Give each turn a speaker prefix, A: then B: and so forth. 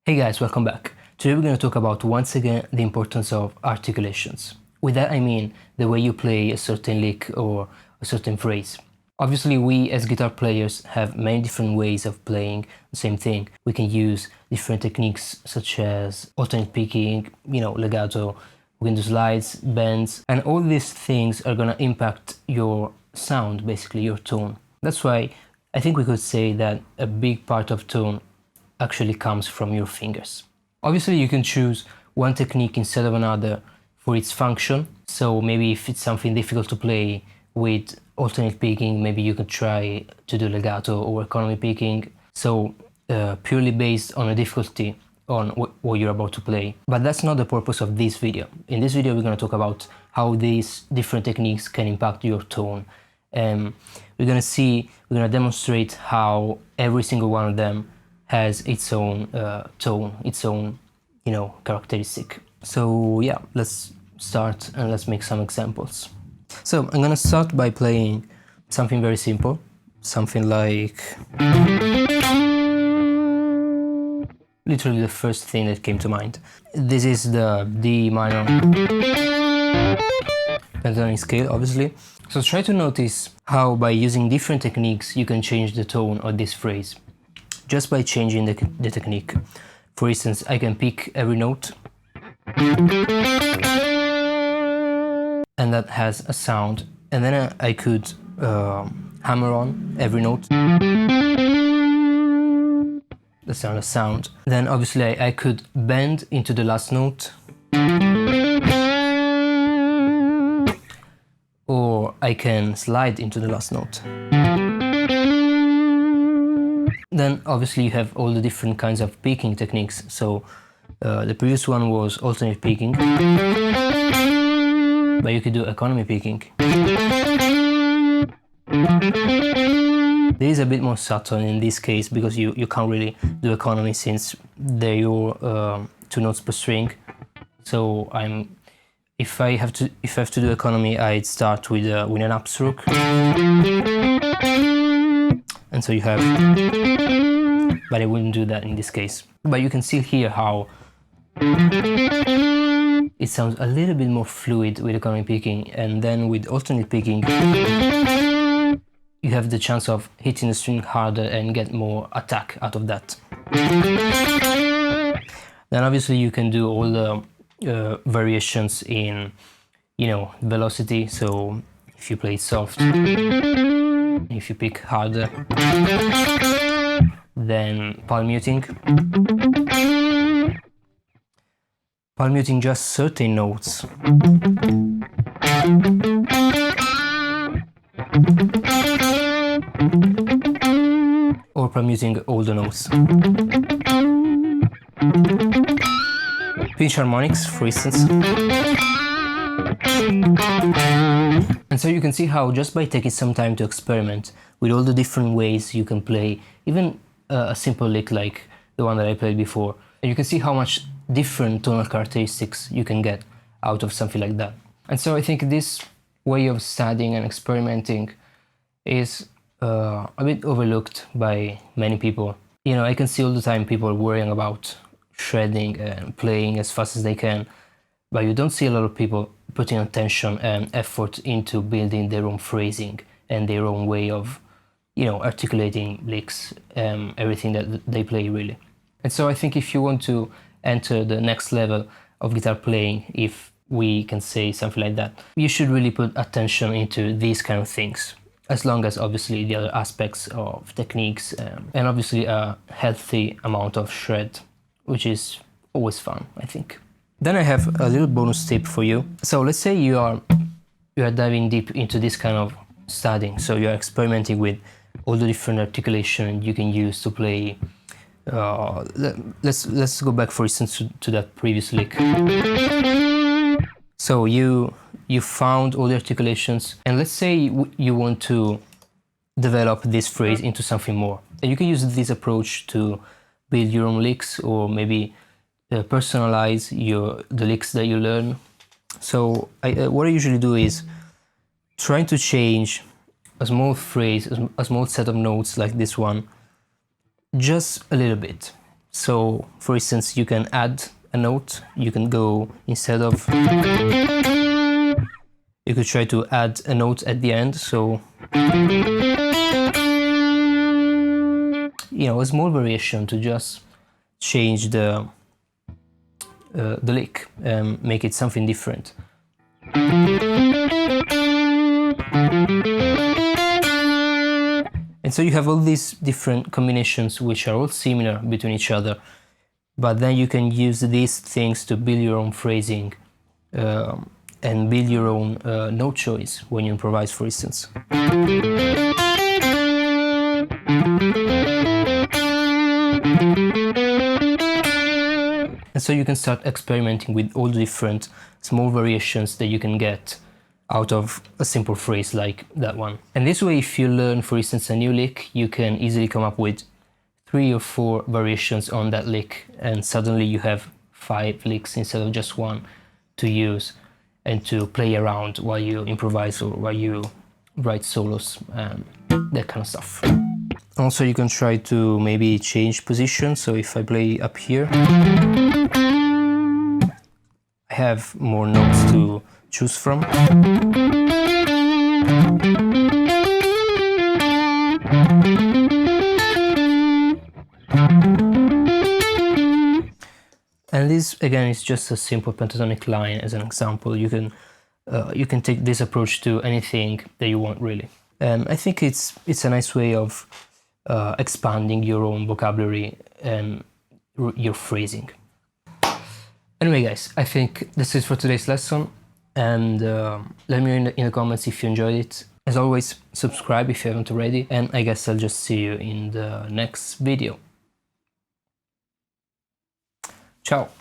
A: Hey guys, welcome back. Today we're going to talk about once again the importance of articulations. With that I mean the way you play a certain lick or a certain phrase. Obviously we as guitar players have many different ways of playing the same thing. We can use different techniques such as alternate picking, legato, we can do slides, bends, and all these things are going to impact your sound, basically your tone. That's why I think we could say that a big part of tone actually comes from your fingers. Obviously you can choose one technique instead of another for its function, so maybe if it's something difficult to play with alternate picking, maybe you can try to do legato or economy picking, so purely based on a difficulty on what you're about to play. But that's not the purpose of this video. In this video we're going to talk about how these different techniques can impact your tone, and we're going to demonstrate how every single one of them has its own tone, its own, characteristic. So yeah, let's start and let's make some examples. So I'm gonna start by playing something very simple, something like literally the first thing that came to mind. This is the D minor pentatonic scale, obviously. So try to notice how by using different techniques you can change the tone of this phrase just by changing the technique. For instance, I can pick every note and that has a sound, and then I could hammer on every note, that's not a sound. Then obviously I could bend into the last note, or I can slide into the last note. Then obviously you have all the different kinds of picking techniques. So the previous one was alternate picking, but you could do economy picking. This is a bit more subtle in this case because you can't really do economy since they're your 2 notes per string. So if I have to do economy, I'd start with an upstroke. And so you have, but I wouldn't do that in this case. But you can still hear how it sounds a little bit more fluid with economy picking, and then with alternate picking you have the chance of hitting the string harder and get more attack out of that. Then obviously you can do all the variations in, velocity. So if you play soft, if you pick harder, then palm muting just certain notes, or palm muting all the notes. Pinch harmonics, for instance. And so you can see how just by taking some time to experiment with all the different ways you can play, even a simple lick like the one that I played before, and you can see how much different tonal characteristics you can get out of something like that. And so I think this way of studying and experimenting is a bit overlooked by many people. I can see all the time people worrying about shredding and playing as fast as they can, but you don't see a lot of people putting attention and effort into building their own phrasing and their own way of, articulating licks, everything that they play really. And so I think if you want to enter the next level of guitar playing, if we can say something like that, you should really put attention into these kind of things, as long as obviously the other aspects of techniques, and obviously a healthy amount of shred, which is always fun, I think. Then I have a little bonus tip for you. So let's say you are diving deep into this kind of studying, so you are experimenting with all the different articulation you can use to play. Let's go back, for instance, to that previous lick. So you found all the articulations, and let's say you want to develop this phrase into something more. And you can use this approach to build your own licks, or maybe personalize the licks that you learn. So what I usually do is trying to change a small phrase, a small set of notes like this one, just a little bit. So for instance, you can add a note, you can go instead of, you could try to add a note at the end, so a small variation to just change the lick, make it something different. And so you have all these different combinations which are all similar between each other, but then you can use these things to build your own phrasing and build your own note choice when you improvise, for instance. And so you can start experimenting with all the different small variations that you can get out of a simple phrase like that one. And this way, if you learn, for instance, a new lick, you can easily come up with 3 or 4 variations on that lick, and suddenly you have 5 licks instead of just one to use and to play around while you improvise or while you write solos, that kind of stuff. Also, you can try to maybe change position. So if I play up here, I have more notes to choose from. And this again is just a simple pentatonic line as an example. You can take this approach to anything that you want, really. I think it's a nice way of expanding your own vocabulary and your phrasing. Anyway, guys, I think that's it for today's lesson, and let me know in the comments if you enjoyed it. As always, subscribe if you haven't already, and I guess I'll just see you in the next video. Ciao!